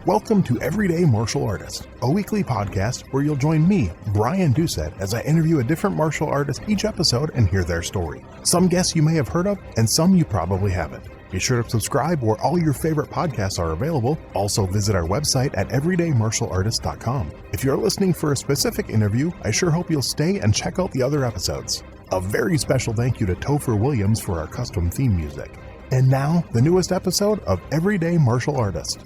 Welcome to Everyday Martial Artist, a weekly podcast where you'll join me, Brian Doucette, as I interview a different martial artist each episode and hear their story. Some guests you may have heard of, and some you probably haven't. Be sure to subscribe where all your favorite podcasts are available. Also visit our website at everydaymartialartist.com. If you're listening for a specific interview, I sure hope you'll stay and check out the other episodes. A very special thank you to Topher Williams for our custom theme music. And now, the newest episode of Everyday Martial Artist.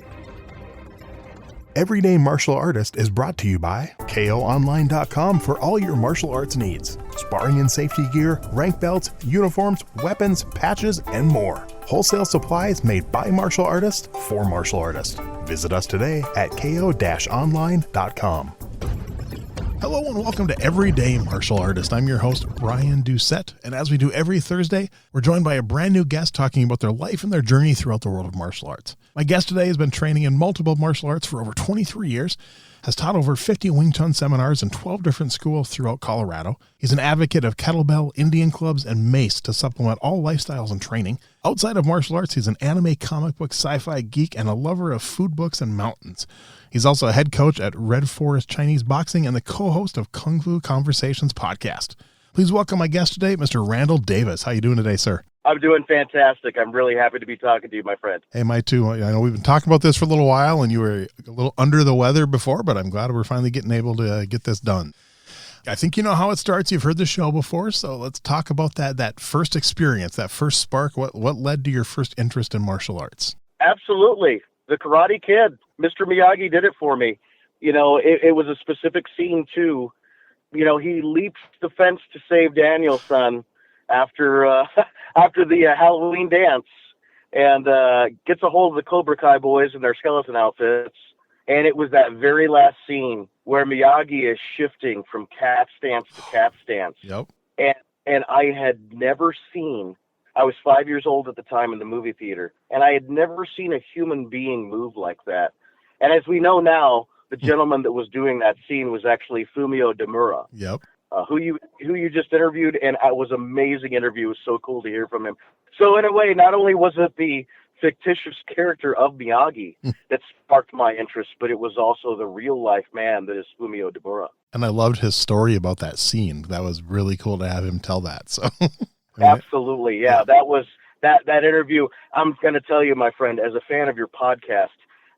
Everyday Martial Artist is brought to you by KOOnline.com for all your martial arts needs. Sparring and safety gear, rank belts, uniforms, weapons, patches, and more. Wholesale supplies made by martial artists for martial artists. Visit us today at ko-online.com. Hello and welcome to Everyday Martial Artist. I'm your host, Brian Doucette, and as we do every Thursday, we're joined by a brand new guest talking about their life and their journey throughout the world of martial arts. My guest today has been training in multiple martial arts for over 23 years, has taught over 50 Wing Chun seminars in 12 different schools throughout Colorado. He's an advocate of Kettlebell, Indian clubs, and Mace to supplement all lifestyles and training. Outside of martial arts, he's an anime, comic book, sci-fi geek, and a lover of food books and mountains. He's also a head coach at Red Forest Chinese Boxing and the co-host of Kung Fu Conversations podcast. Please welcome my guest today, Mr. Randel Davis. How you doing today, sir? I'm doing fantastic. I'm really happy to be talking to you, my friend. Hey, mine too. I know we've been talking about this for a little while, and you were a little under the weather before, but I'm glad we're finally getting able to get this done. I think you know how it starts. You've heard the show before, so let's talk about that first experience, that first spark. What led to your first interest in martial arts? Absolutely. The Karate Kid. Mr. Miyagi did it for me. You know, it was a specific scene, too. You know, he leaps the fence to save Daniel's son after the Halloween dance and gets a hold of the Cobra Kai boys in their skeleton outfits. And it was that very last scene where Miyagi is shifting from cat stance to cat stance. Yep. And I had never seen, I was 5 years old at the time in the movie theater, and I had never seen a human being move like that. And as we know now, the gentleman that was doing that scene was actually Fumio Demura. Yep. Who you just interviewed, and it was an amazing interview. It was so cool to hear from him. So in a way, not only was it the fictitious character of Miyagi that sparked my interest, but it was also the real life man that is Fumio Demura. And I loved his story about that scene. That was really cool to have him tell that. So absolutely, yeah. That was that interview. I'm going to tell you, my friend, as a fan of your podcast,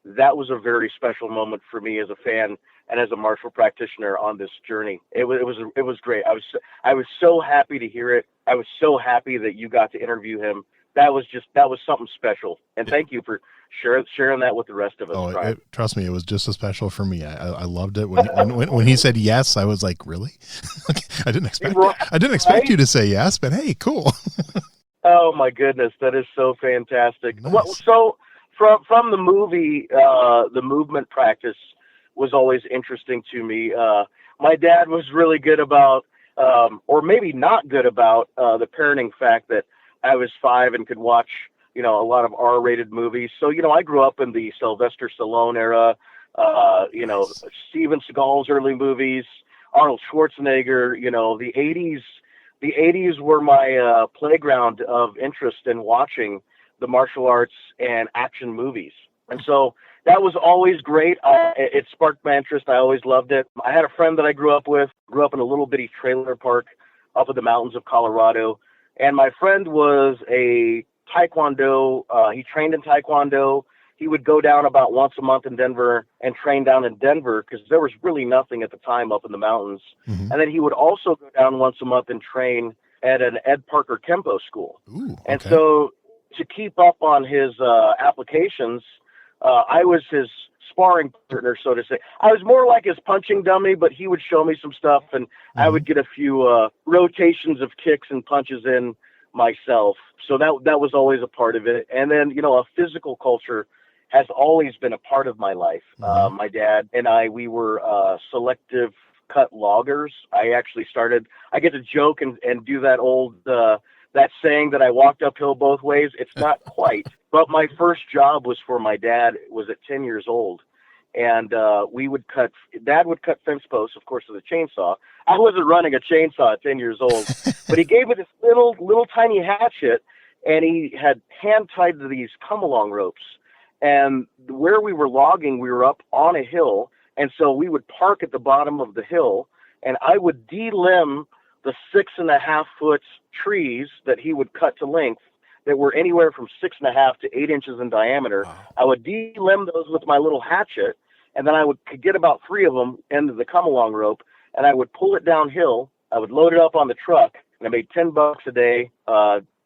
that was a very special moment for me as a fan and as a martial practitioner on this journey. It was great. I was so happy to hear it. I was so happy that you got to interview him. That was something special. And thank you for sharing that with the rest of us. Trust me, it was just as special for me. I loved it when he said yes. I was like, really? I didn't expect you to say yes, but hey, cool. Oh my goodness, that is so fantastic. Nice. Well, so from the movie, the movement practice was always interesting to me. My dad was really good about, or maybe not good about, the parenting fact that I was 5 and could watch, you know, a lot of R-rated movies. So, you know, I grew up in the Sylvester Stallone era, you know, Steven Seagal's early movies, Arnold Schwarzenegger, you know, the 80s. The 80s were my playground of interest in watching the martial arts and action movies. And so that was always great. It sparked my interest. I always loved it. I had a friend that I grew up in a little bitty trailer park up in the mountains of Colorado. And my friend was a Taekwondo. He trained in Taekwondo. He would go down about once a month in Denver and train down in Denver because there was really nothing at the time up in the mountains. Mm-hmm. And then he would also go down once a month and train at an Ed Parker Kempo school. Ooh, okay. And so to keep up on his applications, I was his sparring partner, so to say. I was more like his punching dummy, but he would show me some stuff, and I would get a few rotations of kicks and punches in myself. So that was always a part of it. And then, you know, a physical culture has always been a part of my life. My dad and we were selective cut loggers. I get to joke and do that old, that saying that I walked uphill both ways. It's not quite, but my first job was for my dad. It was at 10 years old. And Dad would cut fence posts, of course, with a chainsaw. I wasn't running a chainsaw at 10 years old, but he gave me this little tiny hatchet, and he had hand tied to these come-along ropes. And where we were logging, we were up on a hill. And so we would park at the bottom of the hill, and I would delimb the 6.5-foot trees that he would cut to length that were anywhere from 6.5 to 8 inches in diameter. Wow. I would delimb those with my little hatchet, and then I could get about 3 of them into the come-along rope, and I would pull it downhill. I would load it up on the truck, and I made $10 a day.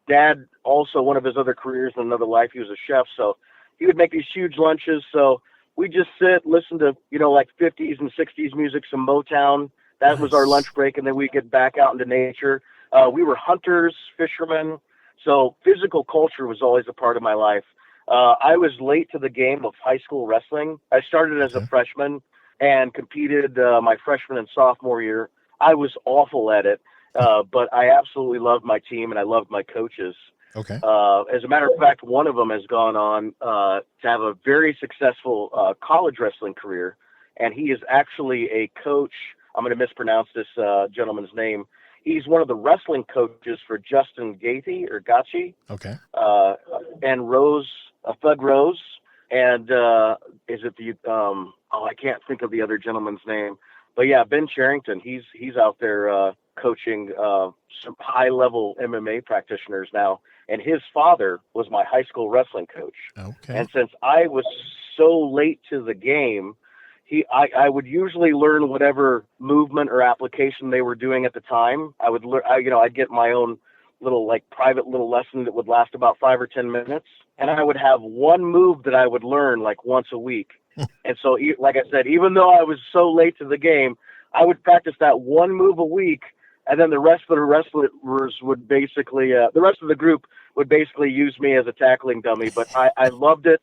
Dad, also one of his other careers in another life, he was a chef, so he would make these huge lunches. So we just sit, listen to, like 50s and 60s music, some Motown. That was our lunch break, and then we get back out into nature. We were hunters, fishermen, so physical culture was always a part of my life. I was late to the game of high school wrestling. I started as a freshman and competed my freshman and sophomore year. I was awful at it, but I absolutely loved my team, and I loved my coaches. Okay. As a matter of fact, one of them has gone on to have a very successful college wrestling career, and he is actually a coach. I'm going to mispronounce this gentleman's name. He's one of the wrestling coaches for Justin Gaethje or Gaethje. Okay. And Rose, Thug Rose, and is it the? I can't think of the other gentleman's name, but yeah, Ben Charrington. He's out there coaching some high-level MMA practitioners now, and his father was my high school wrestling coach. Okay. And since I was so late to the game, I would usually learn whatever movement or application they were doing at the time. I would learn, I'd get my own little private little lesson that would last about 5 or 10 minutes. And I would have one move that I would learn once a week. And so, like I said, even though I was so late to the game, I would practice that one move a week. And then the rest of the wrestlers would basically, the rest of the group would basically use me as a tackling dummy. But I loved it.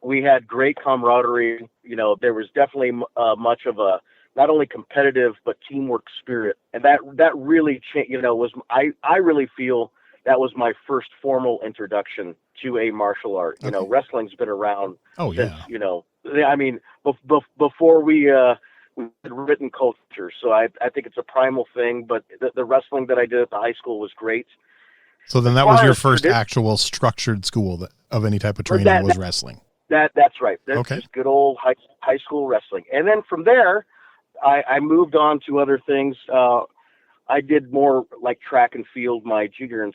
We had great camaraderie. There was definitely much of a not only competitive but teamwork spirit, and that really was I really feel that was my first formal introduction to a martial art. Okay. Wrestling's been around since before we had written culture. So I think it's a primal thing. But the wrestling that I did at the high school was great. So then that was your first actual structured school of any type of training was wrestling. That's right. That's okay. Just good old high school wrestling. And then from there, I moved on to other things. I did more like track and field my junior and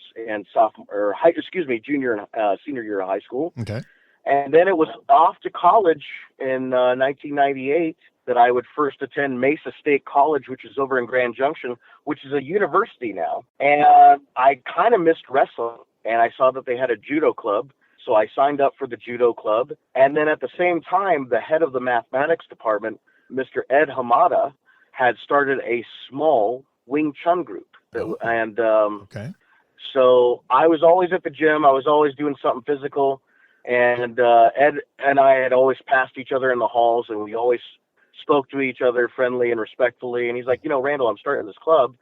junior and senior year of high school. Okay. And then it was off to college in 1998 that I would first attend Mesa State College, which is over in Grand Junction, which is a university now. And I kind of missed wrestling, and I saw that they had a judo club. So I signed up for the judo club. And then at the same time, the head of the mathematics department, Mr. Ed Hamada, had started a small Wing Chun group. And so I was always at the gym. I was always doing something physical. And Ed and I had always passed each other in the halls, and we always spoke to each other friendly and respectfully. And he's like, Randel, I'm starting this club.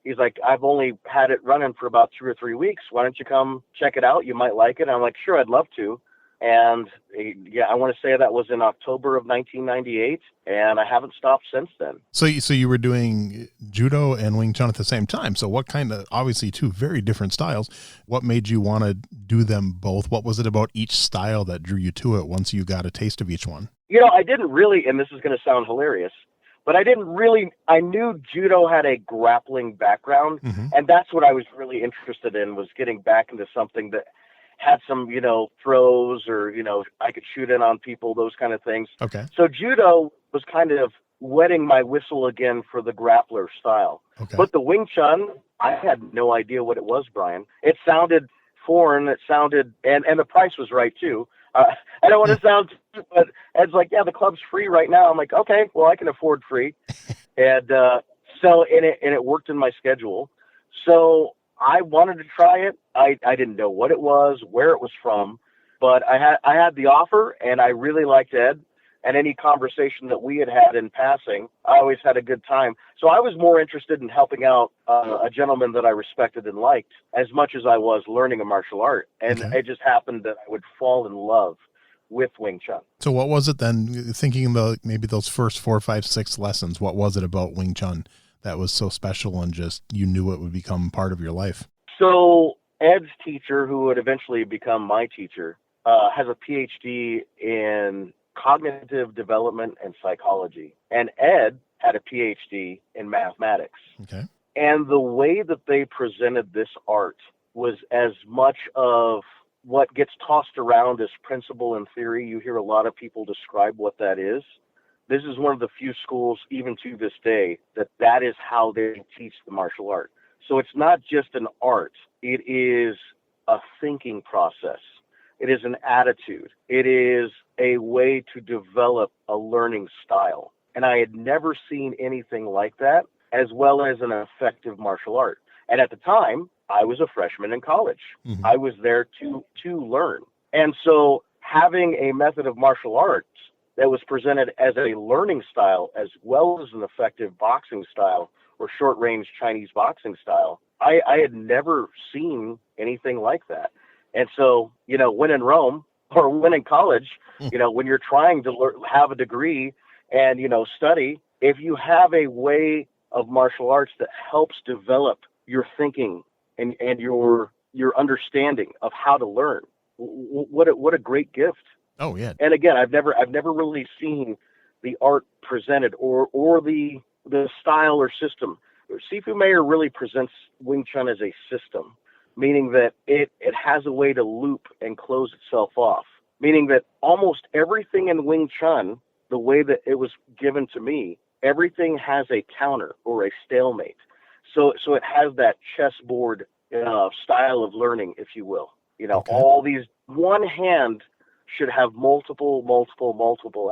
He's like, I've only had it running for about 2 or 3 weeks. Why don't you come check it out? You might like it. And I'm like, sure, I'd love to. And I want to say that was in October of 1998, and I haven't stopped since then. So you were doing judo and Wing Chun at the same time. So what kind of, obviously 2 very different styles, what made you want to do them both? What was it about each style that drew you to it once you got a taste of each one? I didn't really, and this is going to sound hilarious, but I knew judo had a grappling background, and that's what I was really interested in, was getting back into something that had some, throws or, I could shoot in on people, those kind of things. Okay. So judo was kind of wetting my whistle again for the grappler style. Okay. But the Wing Chun, I had no idea what it was, Brian. It sounded foreign. It sounded, and the price was right too. I don't want to sound, but Ed's like, yeah, the club's free right now. I'm like, okay, well, I can afford free. And it worked in my schedule. So I wanted to try it. I didn't know what it was, where it was from, but I had the offer, and I really liked Ed. And any conversation that we had in passing, I always had a good time. So I was more interested in helping out a gentleman that I respected and liked as much as I was learning a martial art. And It just happened that I would fall in love with Wing Chun. So what was it then, thinking about maybe those first 4, 5, 6 lessons, what was it about Wing Chun that was so special and just you knew it would become part of your life? So Ed's teacher, who would eventually become my teacher, has a PhD in cognitive development and psychology, and Ed had a PhD in mathematics. Okay. And the way that they presented this art was as much of what gets tossed around as principle and theory. You hear a lot of people describe what that is. This is one of the few schools, even to this day, that is how they teach the martial art. So it's not just an art. It is a thinking process. It is an attitude. It is a way to develop a learning style. And I had never seen anything like that, as well as an effective martial art. And at the time, I was a freshman in college. Mm-hmm. I was there to learn. And so having a method of martial arts that was presented as a learning style as well as an effective boxing style or short-range Chinese boxing style, I had never seen anything like that. And so, when in Rome or when in college, when you're trying to have a degree and, study, if you have a way of martial arts that helps develop your thinking and your understanding of how to learn, what a great gift. Oh yeah. And again, I've never really seen the art presented or the style or system. Sifu Meyer really presents Wing Chun as a system, meaning that it has a way to loop and close itself off, meaning that almost everything in Wing Chun, the way that it was given to me, everything has a counter or a stalemate. So it has that chessboard style of learning, if you will. Okay. All these, one hand should have multiple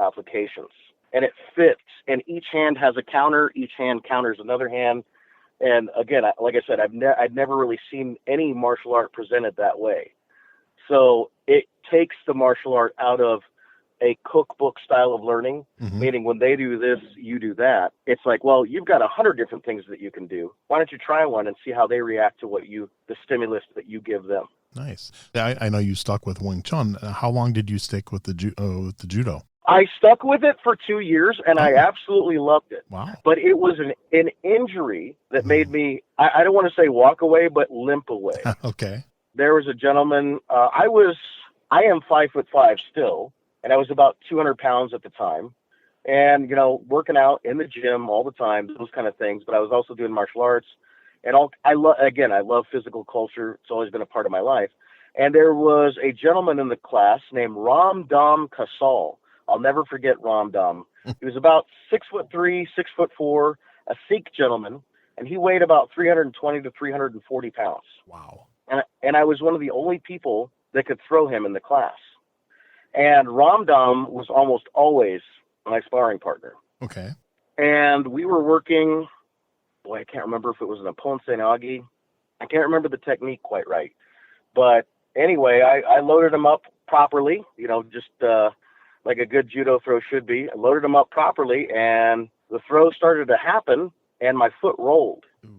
applications, and it fits. And each hand has a counter. Each hand counters another hand. And again, like I said, I'd never really seen any martial art presented that way. So it takes the martial art out of a cookbook style of learning, Mm-hmm. meaning when they do this, you do that. It's like, well, you've got 100 different things that you can do. Why don't you try one and see how they react to the stimulus that you give them? Nice. I know you stuck with Wing Chun. How long did you stick with the judo? I stuck with it for 2 years, and I absolutely loved it. Wow. But it was an injury that made me, I don't want to say walk away, but limp away. Okay. There was a gentleman, I am 5'5" still, and I was about 200 pounds at the time. And, working out in the gym all the time, those kind of things. But I was also doing martial arts. And I love physical culture. It's always been a part of my life. And there was a gentleman in the class named Ram Dam Kasal. I'll never forget Ram Dam. He was about 6'3", 6'4", a Sikh gentleman, and he weighed about 320 to 340 pounds. Wow. And I was one of the only people that could throw him in the class. And Ram Dam was almost always my sparring partner. Okay. And we were working, I can't remember if it was an Apon Senagi. I can't remember the technique quite right. But anyway, I loaded him up properly, just like a good judo throw should be. I loaded him up properly, and the throw started to happen, and my foot rolled. Ooh.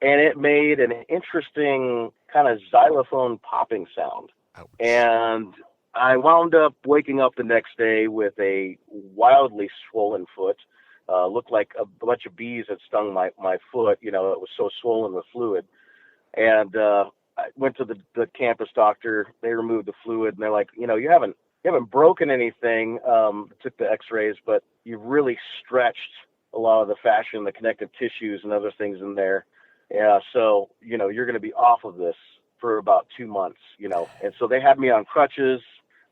And it made an interesting kind of xylophone popping sound. Ouch. And I wound up waking up the next day with a wildly swollen foot. Looked like a bunch of bees had stung my foot. It was so swollen with fluid. And I went to the campus doctor. They removed the fluid, and they're like, you haven't broken anything. Took the x-rays, but you've really stretched a lot of the fascia and the connective tissues and other things in there. Yeah, so, you're going to be off of this for about 2 months, And so they had me on crutches.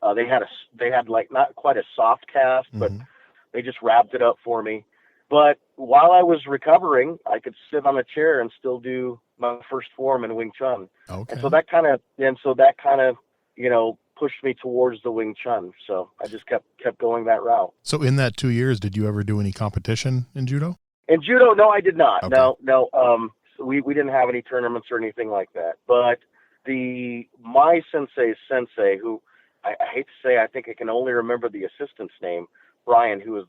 They had like not quite a soft cast, but they just wrapped it up for me. But while I was recovering, I could sit on a chair and still do my first form in Wing Chun. Okay. And so that kind of, pushed me towards the Wing Chun. So I just kept going that route. So in that 2 years, did you ever do any competition in judo? In judo, no, I did not. Okay. No. We didn't have any tournaments or anything like that. But my sensei, who I hate to say, I think I can only remember the assistant's name, Brian, who was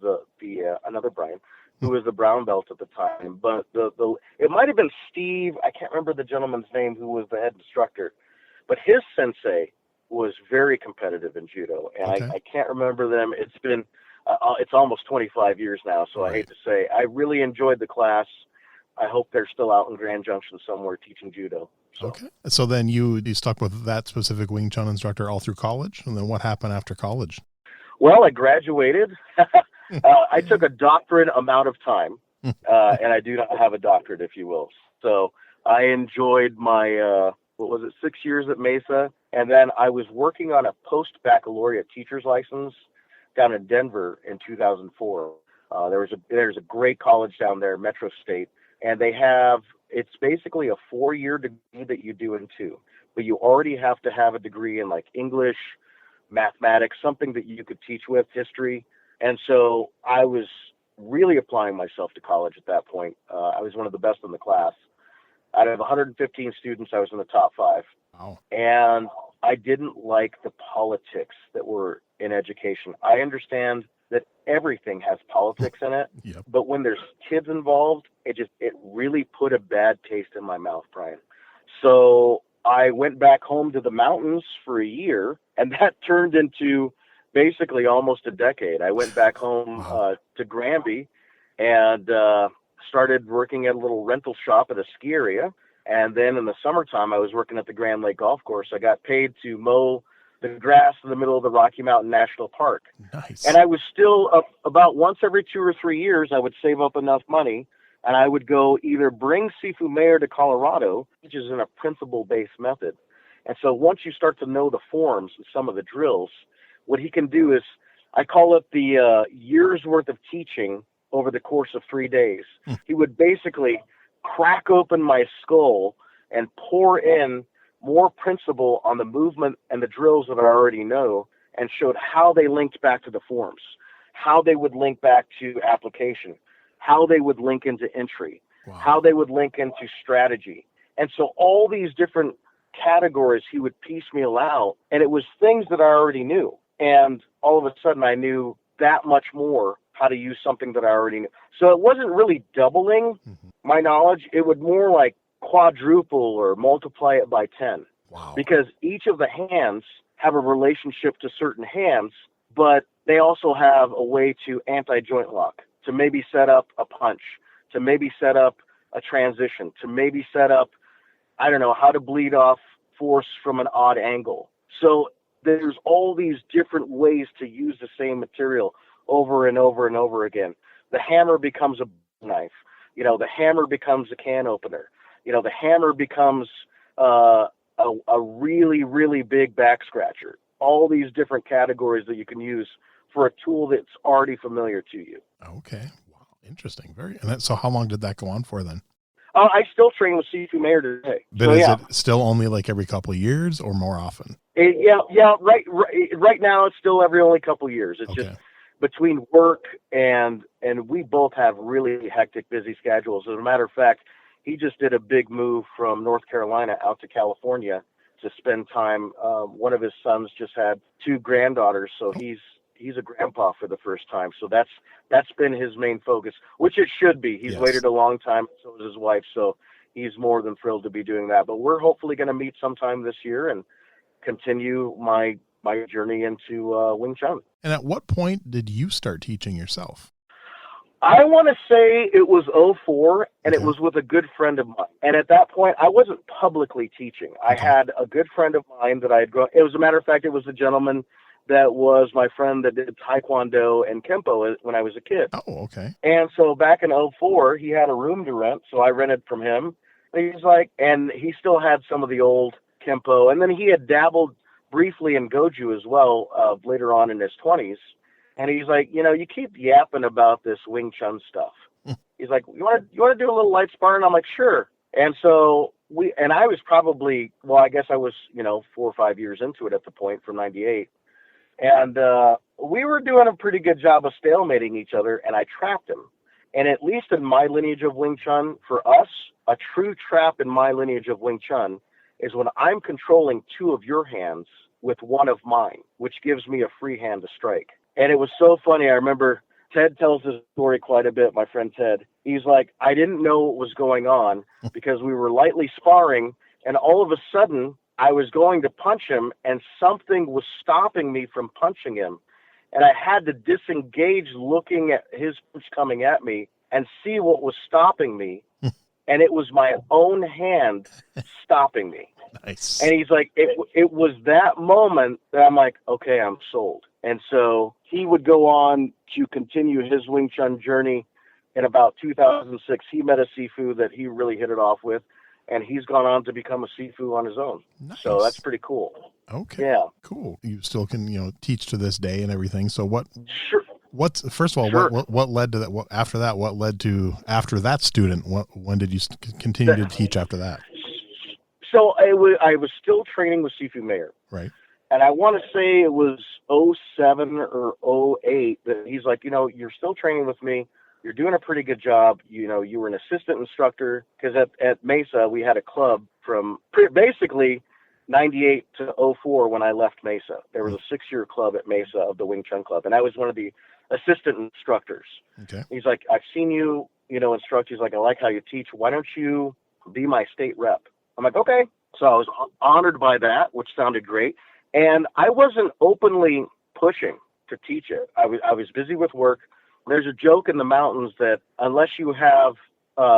another Brian, who was the brown belt at the time. But it might have been Steve. I can't remember the gentleman's name who was the head instructor. But his sensei was very competitive in judo, and Okay. I can't remember them. It's been it's almost 25 years now, so Right. I hate to say. I really enjoyed the class. I hope they're still out in Grand Junction somewhere teaching judo. So. Okay. So then you stuck with that specific Wing Chun instructor all through college? And then what happened after college? Well, I graduated. I took a doctorate amount of time, and I do not have a doctorate, if you will. So I enjoyed my, 6 years at Mesa. And then I was working on a post-baccalaureate teacher's license down in Denver in 2004. There's a great college down there, Metro State, and it's basically a 4-year degree that you do in 2, but you already have to have a degree in like English, mathematics, something that you could teach with, history. And so I was really applying myself to college at that point. I was one of the best in the class. Out of 115 students, I was in the top 5. Wow. And I didn't like the politics that were in education. I understand that everything has politics in it, Yep. but when there's kids involved, it really put a bad taste in my mouth, Brian. So I went back home to the mountains for a year, and that turned into basically almost a decade. I went back home to Granby and started working at a little rental shop at a ski area. And then in the summertime, I was working at the Grand Lake Golf Course. I got paid to mow the grass in the middle of the Rocky Mountain National Park. Nice. And I was still about once every 2 or 3 years, I would save up enough money, and I would go either bring Sifu Mayer to Colorado, which is in a principle-based method. And so once you start to know the forms and some of the drills, what he can do is, I call it the year's worth of teaching over the course of 3 days. He would basically crack open my skull and pour in more principle on the movement and the drills that I already know, and showed how they linked back to the forms, how they would link back to application, how they would link into entry, how they would link into strategy. And so all these different categories he would piecemeal out, and it was things that I already knew. And all of a sudden I knew that much more how to use something that I already knew. So it wasn't really doubling my knowledge. It would more like quadruple or multiply it by 10. Wow. Because each of the hands have a relationship to certain hands, but they also have a way to anti-joint lock, to maybe set up a punch, to maybe set up a transition, to maybe set up, I don't know, how to bleed off force from an odd angle. So there's all these different ways to use the same material over and over and over again. The hammer becomes a knife. The hammer becomes a can opener. The hammer becomes a really, really big back scratcher. All these different categories that you can use for a tool that's already familiar to you. Okay. Wow. Interesting. So how long did that go on for then? I still train with Sifu Mayer today. But is it still only like every couple of years or more often? Right now it's still every only couple of years. It's just between work and we both have really hectic, busy schedules. As a matter of fact, he just did a big move from North Carolina out to California to spend time. One of his sons just had 2 granddaughters, so he's a grandpa for the first time. So that's been his main focus, which it should be. He's waited a long time, so is his wife. So he's more than thrilled to be doing that. But we're hopefully going to meet sometime this year and continue my journey into Wing Chun. And at what point did you start teaching yourself? I want to say it was 2004, and it was with a good friend of mine. And at that point, I wasn't publicly teaching. I had a good friend of mine that I had grown. It was, a matter of fact, it was a gentleman that was my friend that did Taekwondo and Kempo when I was a kid. Oh, okay. And so back in 2004, he had a room to rent, so I rented from him. And he's like, and he still had some of the old Kempo, and then he had dabbled briefly in Goju as well later on in his 20s. And he's like, you keep yapping about this Wing Chun stuff. He's like, you want to do a little light sparring? I'm like, sure. And so I was probably, I guess I was, 4 or 5 years into it at the point from 98. And we were doing a pretty good job of stalemating each other, and I trapped him. And at least in my lineage of Wing Chun, for us, a true trap in my lineage of Wing Chun is when I'm controlling 2 of your hands with 1 of mine, which gives me a free hand to strike. And it was so funny. I remember Ted tells this story quite a bit, my friend Ted. He's like, I didn't know what was going on because we were lightly sparring, and all of a sudden I was going to punch him, and something was stopping me from punching him. And I had to disengage looking at his punch coming at me and see what was stopping me. and it was my own hand stopping me. Nice. And he's like, it was that moment that I'm like, okay, I'm sold. And so he would go on to continue his Wing Chun journey. In about 2006, he met a Sifu that he really hit it off with, and he's gone on to become a Sifu on his own. Nice. So that's pretty cool. Okay. Yeah. Cool. You still can, teach to this day and everything. So Sure. First of all, Sure. what led to that? What led to after that student? When did you continue to teach after that? So I was still training with Sifu Mayer. Right. And I want to say it was 07 or 08 that he's like, you're still training with me. You're doing a pretty good job. You were an assistant instructor, because at Mesa, we had a club from basically 98 to 04 when I left Mesa. There was a 6-year club at Mesa of the Wing Chun Club, and I was one of the assistant instructors. Okay. He's like, I've seen you, instruct. He's like, I like how you teach. Why don't you be my state rep? I'm like, okay. So I was honored by that, which sounded great. And I wasn't openly pushing to teach it. I was busy with work. There's a joke in the mountains that unless you have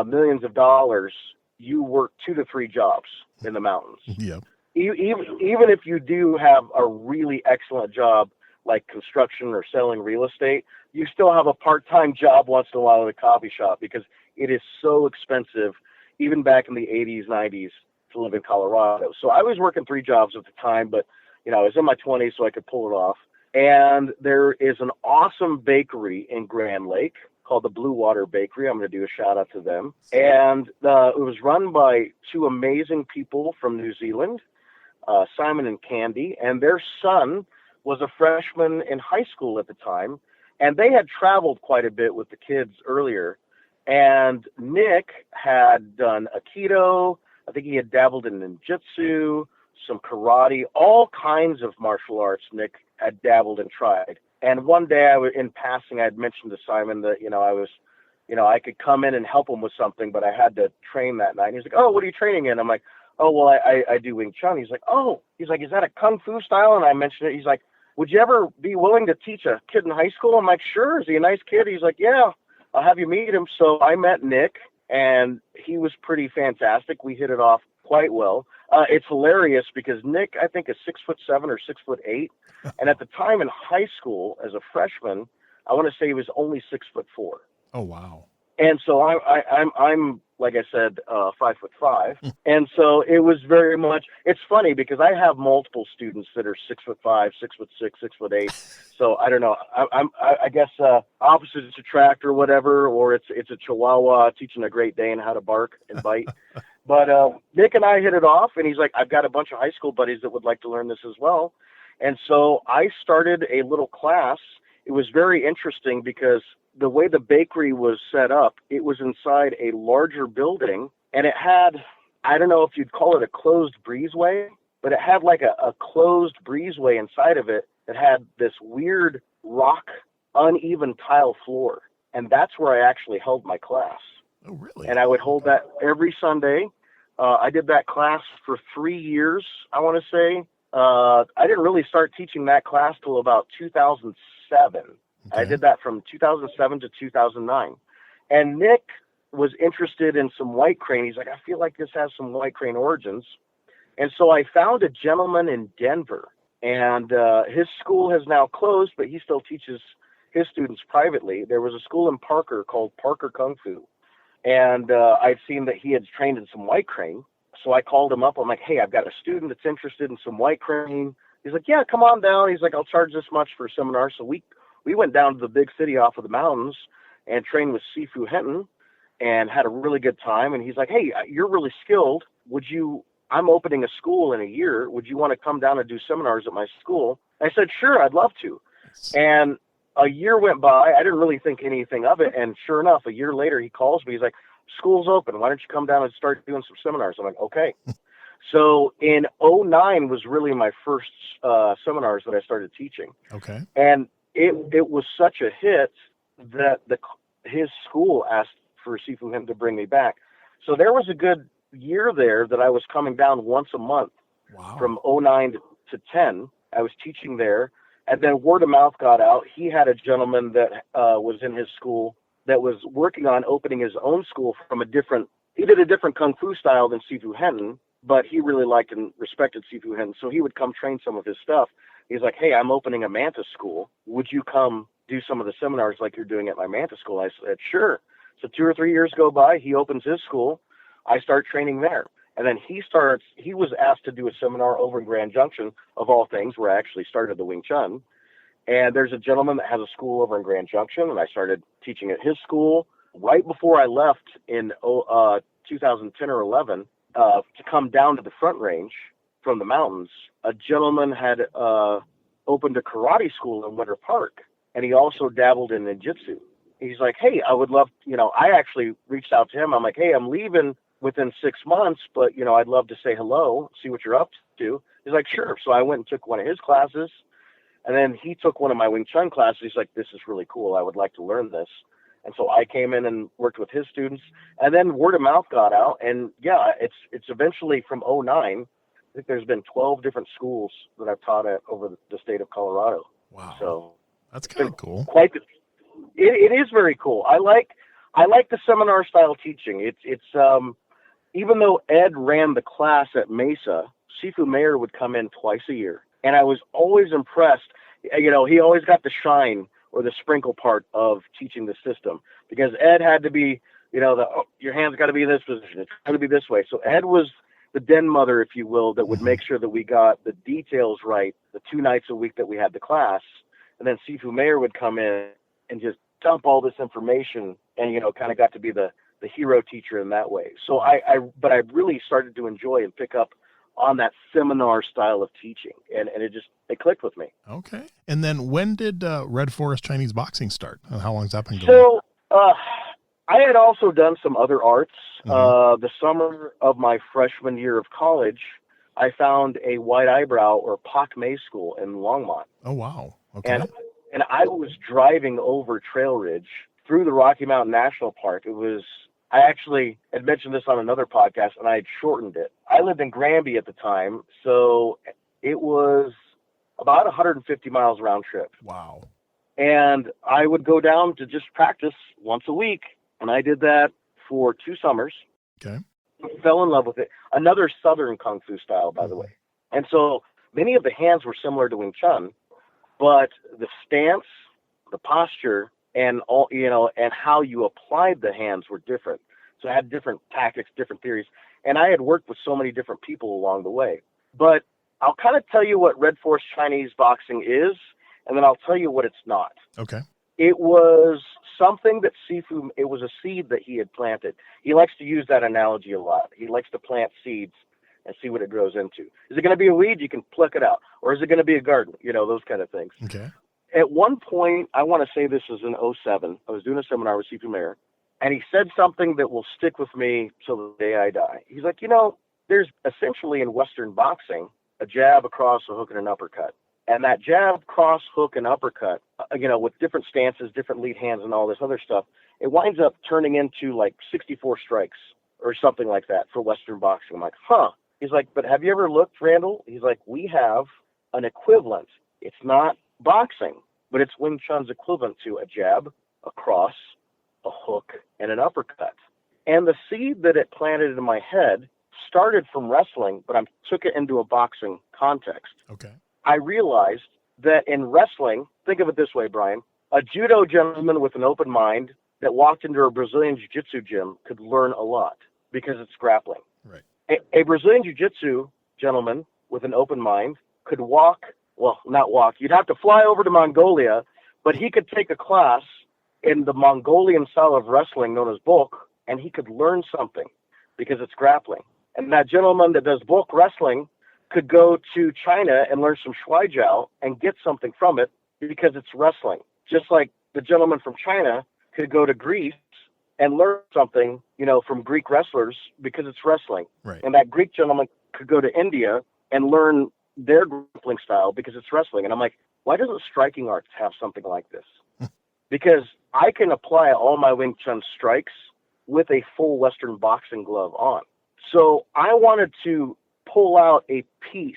millions of dollars, you work 2 to 3 jobs in the mountains. Yeah. Even if you do have a really excellent job like construction or selling real estate, you still have a part-time job once in a while at a coffee shop, because it is so expensive, even back in the 80s, 90s, to live in Colorado. So I was working 3 jobs at the time, but I was in my 20s, so I could pull it off. And there is an awesome bakery in Grand Lake called the Blue Water Bakery. I'm going to do a shout out to them. And it was run by 2 amazing people from New Zealand, Simon and Candy, and their son was a freshman in high school at the time. And they had traveled quite a bit with the kids earlier. And Nick had done Aikido. I think he had dabbled in ninjutsu, some karate, all kinds of martial arts Nick had dabbled and tried. And one day in passing, I had mentioned to Simon that, I could come in and help him with something, but I had to train that night. And he's like, oh, what are you training in? I'm like, oh, well, I do Wing Chun. He's like, is that a Kung Fu style? And I mentioned it. He's like, would you ever be willing to teach a kid in high school? I'm like, sure. Is he a nice kid? He's like, yeah, I'll have you meet him. So I met Nick, and he was pretty fantastic. We hit it off quite well. It's hilarious because Nick, I think, is 6'7" or 6'8", and at the time in high school as a freshman, I want to say he was only 6'4". Oh wow! And so I'm like I said, 5'5", and so it was very much. It's funny because I have multiple students that are 6'5", 6'6", 6'8". So I don't know. I guess opposites attract or whatever, or it's a Chihuahua teaching a Great Dane how to bark and bite. But Nick and I hit it off, and he's like, I've got a bunch of high school buddies that would like to learn this as well. And so I started a little class. It was very interesting because the way the bakery was set up, it was inside a larger building, and it had, I don't know if you'd call it a closed breezeway, but it had like a closed breezeway inside of it that had this weird rock, uneven tile floor. And that's where I actually held my class. Oh, really? And I would hold that every Sunday. I did that class for 3 years, I want to say. I didn't really start teaching that class till about 2007. Okay. I did that from 2007 to 2009. And Nick was interested in some white crane. He's like, I feel like this has some white crane origins. And so I found a gentleman in Denver. And his school has now closed, but he still teaches his students privately. There was a school in Parker called Parker Kung Fu. And I'd seen that he had trained in some white crane. So I called him up. I'm like, hey, I've got a student that's interested in some white crane. He's like, yeah, come on down. He's like, I'll charge this much for a seminar. So we went down to the big city off of the mountains and trained with Sifu Henton and had a really good time. And he's like, hey, you're really skilled. I'm opening a school in a year. Would you want to come down and do seminars at my school? I said, sure, I'd love to. And a year went by. I didn't really think anything of it. And sure enough, a year later, he calls me. He's like, school's open. Why don't you come down and start doing some seminars? I'm like, okay. So in 2009 was really my first seminars that I started teaching. Okay. And it was such a hit that his school asked for Sifu Him to bring me back. So there was a good year there that I was coming down once a month. Wow. From 2009 to 10. I was teaching there. And then word of mouth got out. He had a gentleman that was in his school that was working on opening his own school from a different he did a different Kung Fu style than Sifu Henton, but he really liked and respected Sifu Henton. So he would come train some of his stuff. He's like, hey, I'm opening a Mantis school. Would you come do some of the seminars like you're doing at my Mantis school? I said, sure. So 2 or 3 years go by. He opens his school. I start training there. And then he was asked to do a seminar over in Grand Junction, of all things, where I actually started the Wing Chun. And there's a gentleman that has a school over in Grand Junction, and I started teaching at his school. Right before I left in 2010 or 11 to come down to the Front Range from the mountains, a gentleman had opened a karate school in Winter Park, and he also dabbled in ninjutsu. He's like, hey, I would love, I actually reached out to him. I'm like, hey, I'm leaving within 6 months, but, I'd love to say hello, see what you're up to. He's like, sure. So I went and took one of his classes, and then he took one of my Wing Chun classes. He's like, this is really cool. I would like to learn this. And so I came in and worked with his students, and then word of mouth got out. And yeah, it's eventually from 2009. I think there's been 12 different schools that I've taught at over the state of Colorado. Wow. So that's kind of cool. It is very cool. I like the seminar style teaching. It's even though Ed ran the class at Mesa, Sifu Mayer would come in twice a year. And I was always impressed. He always got the shine or the sprinkle part of teaching the system, because Ed had to be, your hands got to be in this position. It's got to be this way. So Ed was the den mother, if you will, that would make sure that we got the details right the 2 nights a week that we had the class. And then Sifu Mayer would come in and just dump all this information and, kind of got to be the hero teacher in that way. So but I really started to enjoy and pick up on that seminar style of teaching, and it clicked with me. Okay. And then when did Red Forest Chinese boxing start? And how long has that been going? So I had also done some other arts. The summer of my freshman year of college, I found a white eyebrow or Pak Mei school in Longmont. Oh, wow. Okay. And I was driving over Trail Ridge through the Rocky Mountain National Park. I actually had mentioned this on another podcast, and I had shortened it. I lived in Granby at the time, so it was about 150 miles round trip. Wow. And I would go down to just practice once a week, and I did that for 2 summers. Okay. Fell in love with it. Another Southern Kung Fu style, by the way. And so many of the hands were similar to Wing Chun, but the stance, the posture, and all, and how you applied the hands were different. So I had different tactics, different theories, and I had worked with so many different people along the way. But I'll kind of tell you what Red Forest Chinese boxing is, and then I'll tell you what it's not. Okay. It was something that it was a seed that he had planted. He likes to use that analogy a lot. He likes to plant seeds and see what it grows into. Is it going to be a weed? You can pluck it out. Or is it going to be a garden? Those kind of things. Okay. At one point, I want to say this was in 2007, I was doing a seminar with Sifu Mayer, and he said something that will stick with me till the day I die. He's like, there's essentially in Western boxing a jab, a cross, a hook, and an uppercut. And that jab, cross, hook, and uppercut, with different stances, different lead hands, and all this other stuff, it winds up turning into like 64 strikes or something like that for Western boxing. I'm like, huh. He's like, but have you ever looked, Randel? He's like, we have an equivalent. It's not boxing, but it's Wing Chun's equivalent to a jab, a cross, a hook, and an uppercut. And the seed that it planted in my head started from wrestling, but I took it into a boxing context. Okay. I realized that in wrestling, think of it this way, Brian, a judo gentleman with an open mind that walked into a Brazilian jiu-jitsu gym could learn a lot because it's grappling. Right. A Brazilian jiu-jitsu gentleman with an open mind could not walk. You'd have to fly over to Mongolia, but he could take a class in the Mongolian style of wrestling known as Bok, and he could learn something because it's grappling. And that gentleman that does Bok wrestling could go to China and learn some Shuai Jiao and get something from it because it's wrestling. Just like the gentleman from China could go to Greece and learn something, from Greek wrestlers because it's wrestling. Right. And that Greek gentleman could go to India and learn their grappling style because it's wrestling. And I'm like, why doesn't striking arts have something like this? Because I can apply all my Wing Chun strikes with a full Western boxing glove on. So I wanted to pull out a piece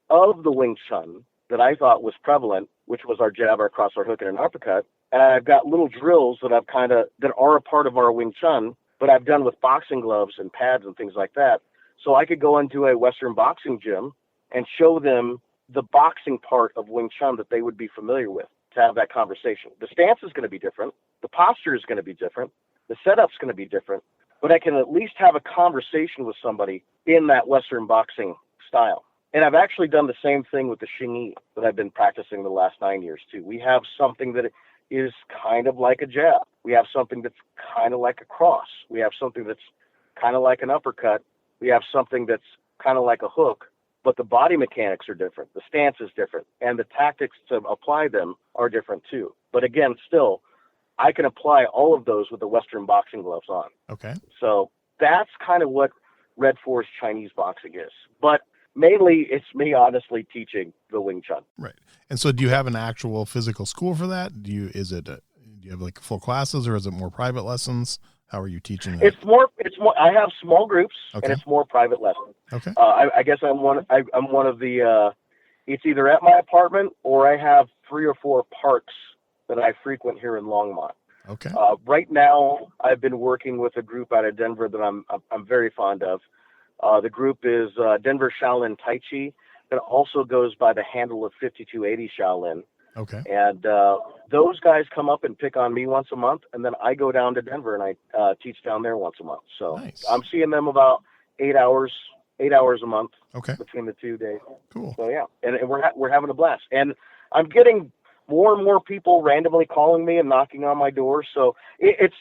of the Wing Chun that I thought was prevalent, which was our jab, our cross, our hook, and an uppercut. And I've got little drills that that are a part of our Wing Chun but I've done with boxing gloves and pads and things like that. So I could go into a Western boxing gym and show them the boxing part of Wing Chun that they would be familiar with to have that conversation. The stance is going to be different. The posture is going to be different. The setup's going to be different. But I can at least have a conversation with somebody in that Western boxing style. And I've actually done the same thing with the Xingyi that I've been practicing the last 9 years too. We have something that is kind of like a jab. We have something that's kind of like a cross. We have something that's kind of like an uppercut. We have something that's kind of like a hook, but the body mechanics are different. The stance is different, and the tactics to apply them are different too. But again, still, I can apply all of those with the Western boxing gloves on. Okay. So that's kind of what Red Forest Chinese boxing is. But mainly, it's me honestly teaching the Wing Chun. Right. And so do you have an actual physical school for that? Do you have like full classes, or is it more private lessons? How are you teaching that? It's more, I have small groups, Okay. and it's more private lessons. Okay. I guess I'm one of the, it's either at my apartment or I have 3 or 4 parks that I frequent here in Longmont. Okay. Right now, I've been working with a group out of Denver that I'm very fond of. The group is Denver Shaolin Tai Chi, that also goes by the handle of 5280 Shaolin. Okay. And those guys come up and pick on me once a month, and then I go down to Denver and I teach down there once a month. So Nice. I'm seeing them about 8 hours a month. Okay. Between the 2 days. Cool. So yeah, and we're having a blast, and I'm getting more and more people randomly calling me and knocking on my door. So it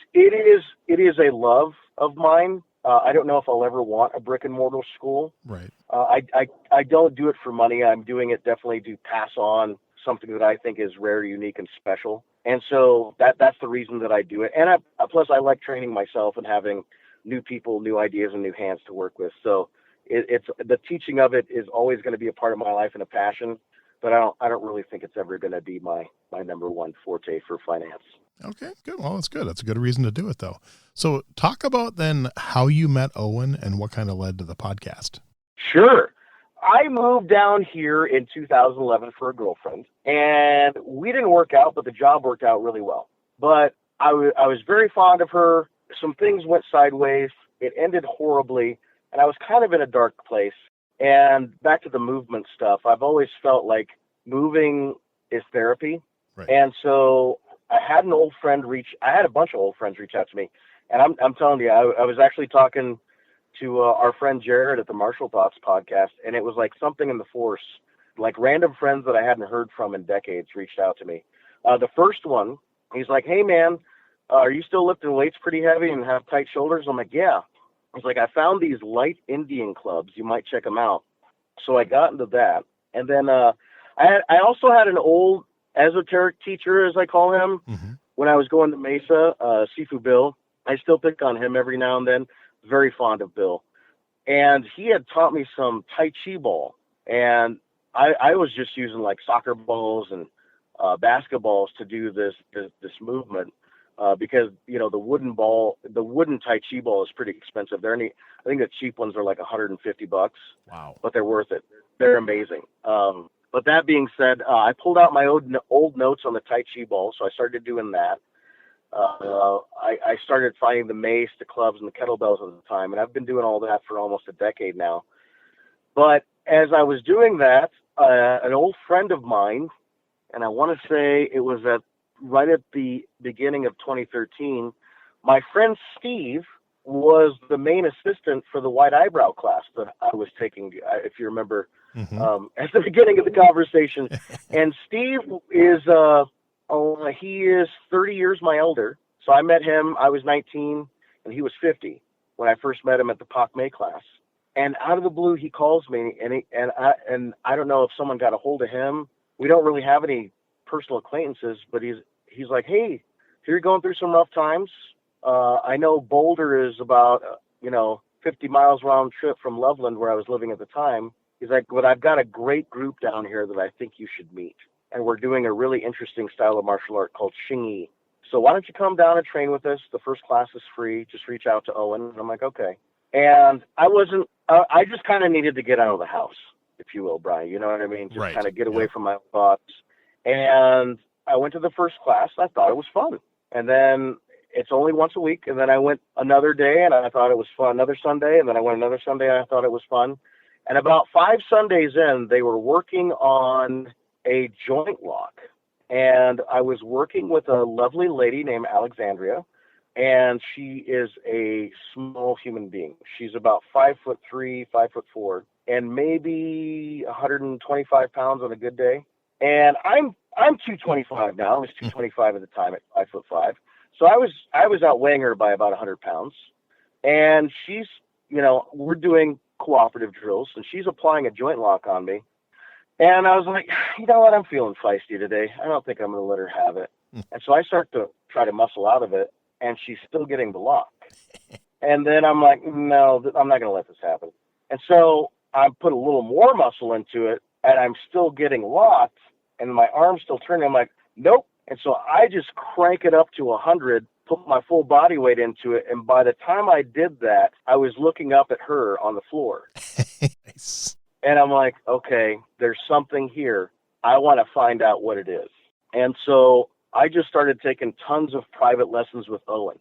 is a love of mine. I don't know if I'll ever want a brick and mortar school. Right. I don't do it for money. I'm doing it definitely to pass on something that I think is rare, unique, and special. And so that's the reason that I do it. And plus I like training myself and having new people, new ideas, and new hands to work with. So it's the teaching of it is always going to be a part of my life and a passion. But I don't really think it's ever going to be my number one forte for finance. Okay, good. Well, that's good. That's a good reason to do it, though. So talk about then how you met Owen and what kind of led to the podcast. Sure. I moved down here in 2011 for a girlfriend, and we didn't work out, but the job worked out really well. But I was very fond of her. Some things went sideways. It ended horribly, and I was kind of in a dark place. And back to the movement stuff, I've always felt like moving is therapy. Right. And so I had a bunch of old friends reach out to me. And I'm telling you, I was actually talking to our friend Jared at the Martial Thoughts podcast, and it was like something in the force. Like random friends that I hadn't heard from in decades reached out to me. The first one, he's like, "Hey man, are you still lifting weights pretty heavy and have tight shoulders?" I'm like, "Yeah." He's like, "I found these light Indian clubs. You might check them out." So I got into that. And then I also had an old esoteric teacher, as I call him, when I was going to Mesa, Sifu Bill. I still pick on him every now and then. Very fond of Bill. And he had taught me some Tai Chi ball. And I was just using like soccer balls and basketballs to do this movement. Because, you know, the wooden Tai Chi ball is pretty expensive. I think the cheap ones are like $150. Wow. But they're worth it. They're amazing. But that being said, I pulled out my old notes on the Tai Chi ball. So I started doing that. I started finding the mace, the clubs, and the kettlebells at the time. And I've been doing all that for almost a decade now. But as I was doing that, an old friend of mine, and I want to say it was right at the beginning of 2013, my friend Steve was the main assistant for the white eyebrow class that I was taking, if you remember, at the beginning of the conversation. And Steve is, he is 30 years my elder. So I met him, I was 19, and he was 50 when I first met him at the Pak Mei class. And out of the blue, he calls me, and I don't know if someone got a hold of him. We don't really have any personal acquaintances, but he's like, "Hey, you're going through some rough times. I know Boulder is about 50 miles round trip from Loveland, where I was living at the time." He's like, "But I've got a great group down here that I think you should meet, and we're doing a really interesting style of martial art called Xingyi. So why don't you come down and train with us? The first class is free. Just reach out to Owen." And I'm like, "Okay." And I just kind of needed to get out of the house, if you will, Brian. You know what I mean? Just kind of get away from my thoughts. And I went to the first class. I thought it was fun. And then it's only once a week. And then I went another day and I thought it was fun, another Sunday. And then I went another Sunday and I thought it was fun. And about 5 Sundays in, they were working on a joint lock. And I was working with a lovely lady named Alexandria. And she is a small human being. She's about 5'3", 5'4", and maybe 125 pounds on a good day. And I'm 225 now. I was 225 at the time at 5'5". So I was outweighing her by about 100 pounds. And she's, we're doing cooperative drills, and she's applying a joint lock on me. And I was like, you know what? I'm feeling feisty today. I don't think I'm going to let her have it. And so I start to try to muscle out of it, and she's still getting the lock. And then I'm like, no, I'm not going to let this happen. And so I put a little more muscle into it, and I'm still getting locked, and my arm's still turning. I'm like, nope. And so I just crank it up to 100, put my full body weight into it. And by the time I did that, I was looking up at her on the floor. Nice. And I'm like, okay, there's something here. I want to find out what it is. And so I just started taking tons of private lessons with Owen.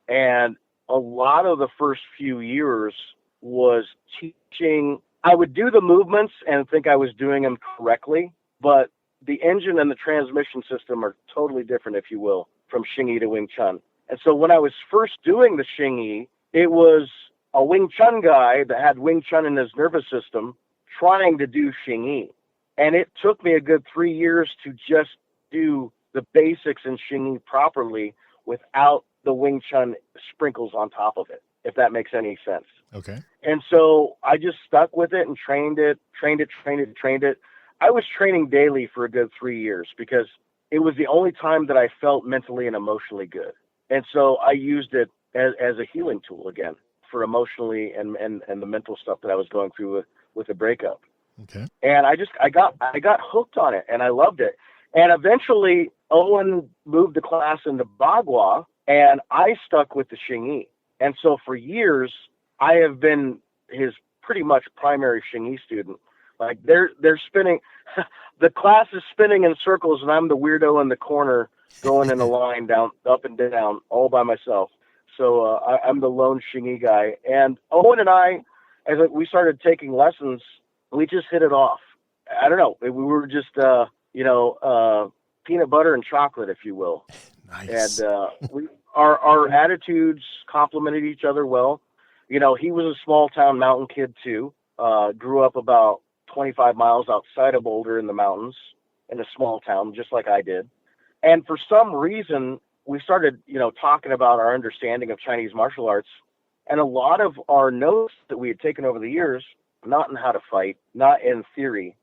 And a lot of the first few years was teaching. I would do the movements and think I was doing them correctly, but the engine and the transmission system are totally different, if you will, from Xingyi to Wing Chun. And so when I was first doing the Xingyi, it was a Wing Chun guy that had Wing Chun in his nervous system trying to do Xingyi. And it took me a good 3 years to just do the basics in Xingyi properly without the Wing Chun sprinkles on top of it, if that makes any sense. Okay. And so I just stuck with it and trained it. I was training daily for a good 3 years because it was the only time that I felt mentally and emotionally good. And so I used it as a healing tool again for emotionally and the mental stuff that I was going through with the breakup. Okay. And I got hooked on it, and I loved it. And eventually Owen moved the class into Bagua, and I stuck with the Xingyi. And so for years I have been his pretty much primary Xingyi student. Like they're spinning, the class is spinning in circles, and I'm the weirdo in the corner going in a line down, up and down, all by myself. So I'm the lone Xingyi guy. And Owen and I, as we started taking lessons, we just hit it off. I don't know. We were just, peanut butter and chocolate, if you will. Nice. And our attitudes complemented each other well. He was a small town mountain kid too. Grew up about 25 miles outside of Boulder in the mountains in a small town, just like I did. And for some reason, we started, talking about our understanding of Chinese martial arts, and a lot of our notes that we had taken over the years, not in how to fight, not in theory,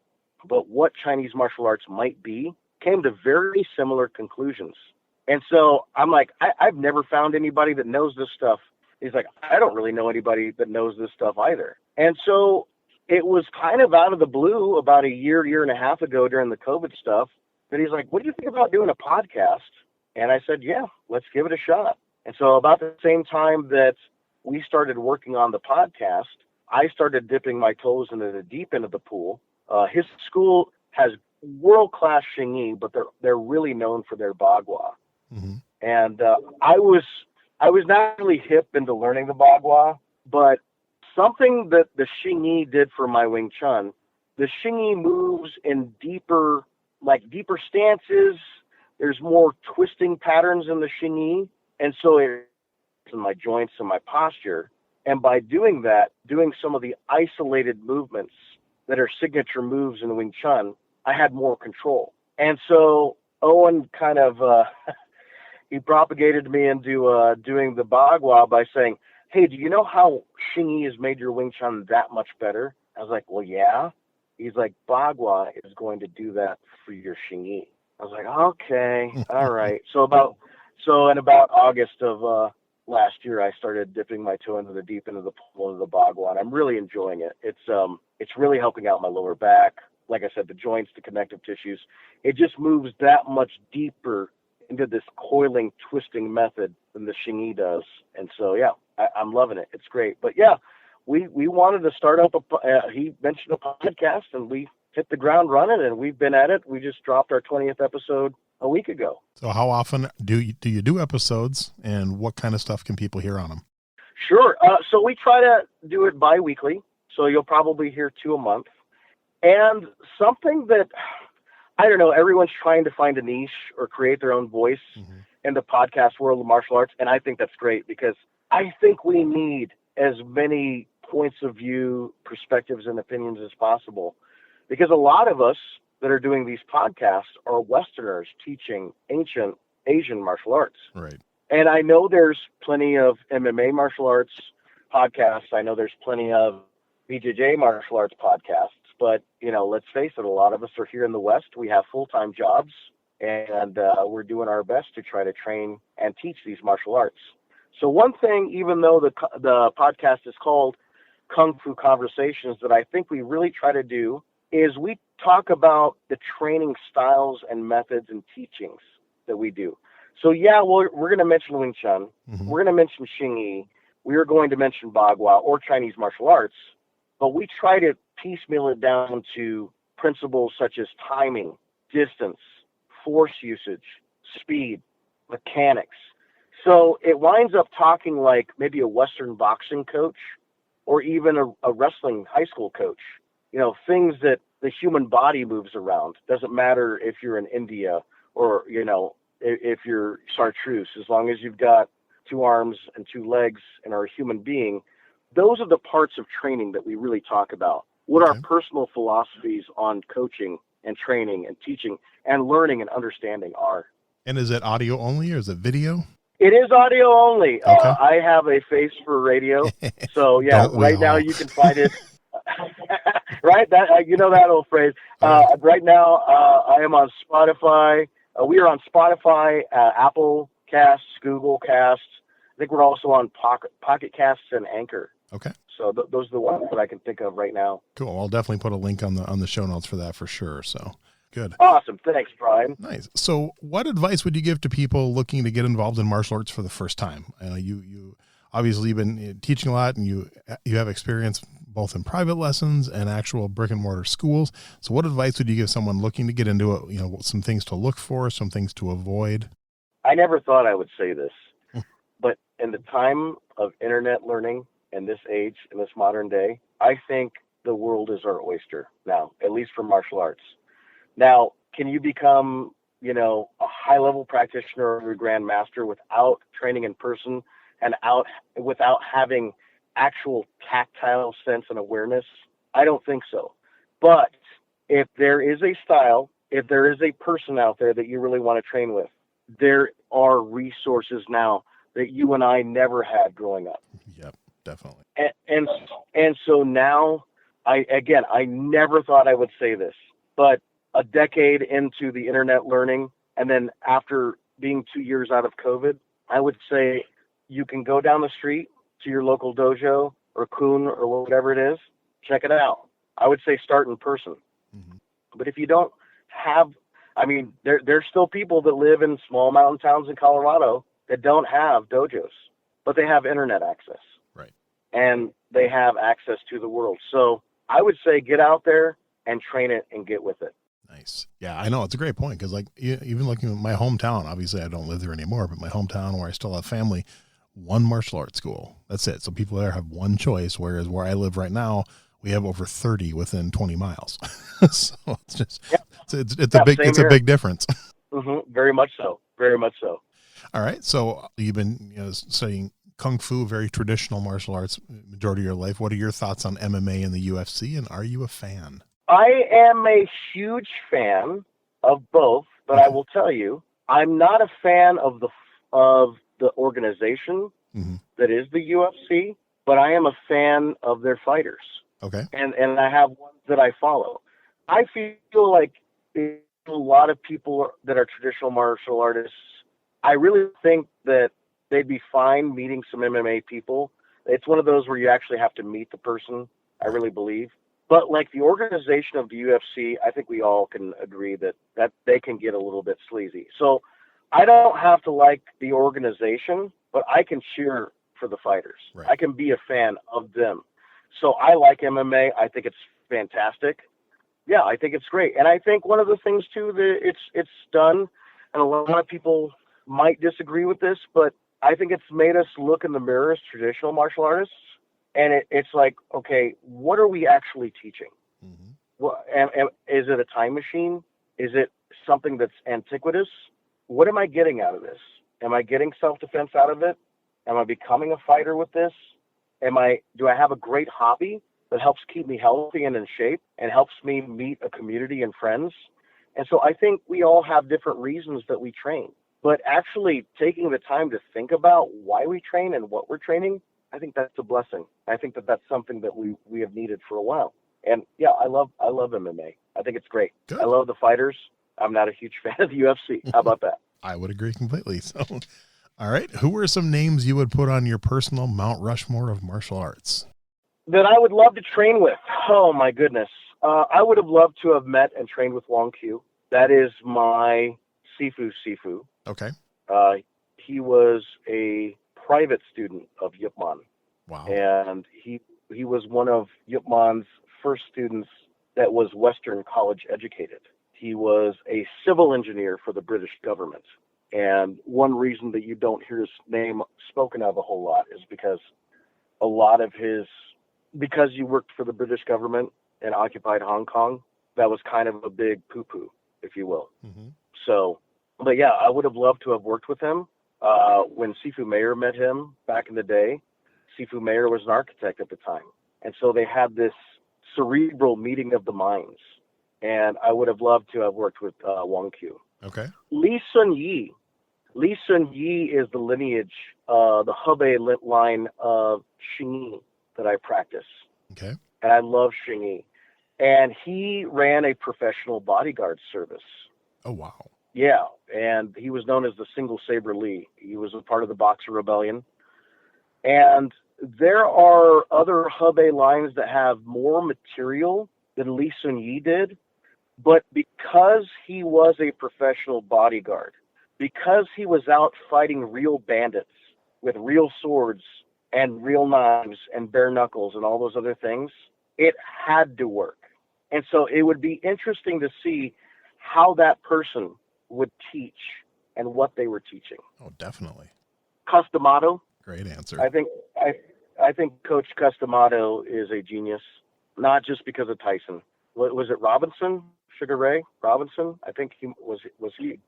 but what Chinese martial arts might be, came to very similar conclusions. And so I'm like, I've never found anybody that knows this stuff. He's like, I don't really know anybody that knows this stuff either. And so it was kind of out of the blue about a year and a half ago during the COVID stuff that he's like, what do you think about doing a podcast? And I said, yeah, let's give it a shot. And so about the same time that we started working on the podcast, I started dipping my toes into the deep end of the pool. His school has world-class Xingyi, but they're really known for their Bagua. Mm-hmm. And I was not really hip into learning the Bagua, but something that the Xingyi did for my Wing Chun, the Xingyi moves in deeper stances. There's more twisting patterns in the Xingyi. And so it's in my joints and my posture. And by doing that, doing some of the isolated movements that are signature moves in Wing Chun, I had more control. And so Owen kind of, he propagated me into doing the Bagua by saying, hey, do you know how Xingyi has made your Wing Chun that much better? I was like, well, yeah. He's like, Bagua is going to do that for your Xingyi. I was like, okay, all right. So in about August of last year, I started dipping my toe into the deep end of the pool into the Bagua, and I'm really enjoying it. It's really helping out my lower back. Like I said, the joints, the connective tissues. It just moves that much deeper into this coiling, twisting method than the Xingyi does. And so, yeah, I'm loving it. It's great. But yeah, we wanted to start up he mentioned a podcast, and we hit the ground running, and we've been at it. We just dropped our 20th episode a week ago. So how often do you do episodes, and what kind of stuff can people hear on them? Sure. So we try to do it bi-weekly. So you'll probably hear 2 a month. And something that, I don't know, everyone's trying to find a niche or create their own voice in the podcast world of martial arts. And I think that's great, because I think we need as many points of view, perspectives, and opinions as possible. Because a lot of us that are doing these podcasts are Westerners teaching ancient Asian martial arts. Right. And I know there's plenty of MMA martial arts podcasts. I know there's plenty of BJJ martial arts podcasts. But, you know, let's face it, a lot of us are here in the West. We have full-time jobs, and we're doing our best to try to train and teach these martial arts. So one thing, even though the podcast is called Kung Fu Conversations, that I think we really try to do is we talk about the training styles and methods and teachings that we do. So, yeah, we're going to mention Wing Chun. We're going to mention Xing Yi. We are going to mention Bagua or Chinese martial arts. But we try to piecemeal it down to principles such as timing, distance, force usage, speed, mechanics. So it winds up talking like maybe a Western boxing coach or even a wrestling high school coach. You know, things that the human body moves around. Doesn't matter if you're in India or, you know, if you're chartreuse, as long as you've got 2 arms and 2 legs and are a human being. Those are the parts of training that we really talk about. What our personal philosophies on coaching and training and teaching and learning and understanding are. And is it audio only or is it video? It is audio only. Okay. I have a face for radio. So, yeah, right now you can find it. Right? That you know that old phrase. Right now I am on Spotify. We are on Spotify, Apple Casts, Google Casts. I think we're also on Pocket Casts and Anchor. Okay. So those are the ones that I can think of right now. Cool. I'll definitely put a link on the show notes for that for sure. So good. Awesome. Thanks, Brian. Nice. So what advice would you give to people looking to get involved in martial arts for the first time? You obviously you've been teaching a lot, and you have experience both in private lessons and actual brick and mortar schools. So what advice would you give someone looking to get into it? You know, some things to look for, some things to avoid. I never thought I would say this, but in the time of internet learning, in this age, in this modern day, I think the world is our oyster now, at least for martial arts. Now, can you become, you know, a high-level practitioner or a grandmaster without training in person and without having actual tactile sense and awareness? I don't think so. But if there is a style, if there is a person out there that you really want to train with, there are resources now that you and I never had growing up. Yep. Definitely. And so now, I never thought I would say this, but a decade into the internet learning, and then after being 2 years out of COVID, I would say you can go down the street to your local dojo or kun or whatever it is, check it out. I would say start in person. But if you don't have, I mean, there's still people that live in small mountain towns in Colorado that don't have dojos, but they have internet access. And they have access to the world. So I would say get out there and train it and get with it. Nice. Yeah, I know. It's a great point. Cause like even looking at my hometown, obviously I don't live there anymore, but my hometown where I still have family, one martial arts school. That's it. So people there have one choice. Whereas where I live right now, we have over 30 within 20 miles. So it's just, it's a big difference. Very much so. Very much so. All right. So you've been studying Kung Fu, very traditional martial arts, majority of your life. What are your thoughts on MMA and the UFC, and are you a fan? I am a huge fan of both, but I will tell you, I'm not a fan of the organization that is the UFC, but I am a fan of their fighters. Okay. And I have ones that I follow. I feel like a lot of people that are traditional martial artists, I really think that they'd be fine meeting some MMA people. It's one of those where you actually have to meet the person, I really believe. But like the organization of the UFC, I think we all can agree that they can get a little bit sleazy. So I don't have to like the organization, but I can cheer for the fighters. Right. I can be a fan of them. So I like MMA. I think it's fantastic. Yeah, I think it's great. And I think one of the things too that it's done, and a lot of people might disagree with this, but I think it's made us look in the mirror as traditional martial artists, and it's like, okay, what are we actually teaching? Mm-hmm. Well, is it a time machine? Is it something that's antiquitous? What am I getting out of this? Am I getting self-defense out of it? Am I becoming a fighter with this? Do I have a great hobby that helps keep me healthy and in shape and helps me meet a community and friends? And so I think we all have different reasons that we train. But actually taking the time to think about why we train and what we're training, I think that's a blessing. I think that that's something that we have needed for a while. And yeah, I love MMA. I think it's great. Good. I love the fighters. I'm not a huge fan of the UFC. How about that? I would agree completely. So, all right. Who are some names you would put on your personal Mount Rushmore of martial arts? That I would love to train with. Oh my goodness. I would have loved to have met and trained with Wong Q. That is my Sifu. Okay. He was a private student of Yip Man. Wow. And he was one of Yip Man's first students that was Western college educated. He was a civil engineer for the British government. And one reason that you don't hear his name spoken of a whole lot is because because you worked for the British government and occupied Hong Kong, that was kind of a big poo-poo, if you will. Mm-hmm. So, but yeah, I would have loved to have worked with him. When Sifu Mayer met him back in the day, Sifu Mayer was an architect at the time. And so they had this cerebral meeting of the minds. And I would have loved to have worked with Wong Q. Okay. Li Sun Yi. Li Sun Yi is the lineage, the Hebei line of Xingyi that I practice. Okay. And I love Xingyi. And he ran a professional bodyguard service. Oh, wow. Yeah, and he was known as the Single Saber Li. He was a part of the Boxer Rebellion. And there are other Hebei lines that have more material than Li Sun Yi did, but because he was a professional bodyguard, because he was out fighting real bandits with real swords and real knives and bare knuckles and all those other things, it had to work. And so it would be interesting to see how that person would teach and what they were teaching. Oh, definitely. Customato. Great answer. I think Coach Customato is a genius, not just because of Tyson. Was it Robinson? Sugar Ray Robinson? I think he was he.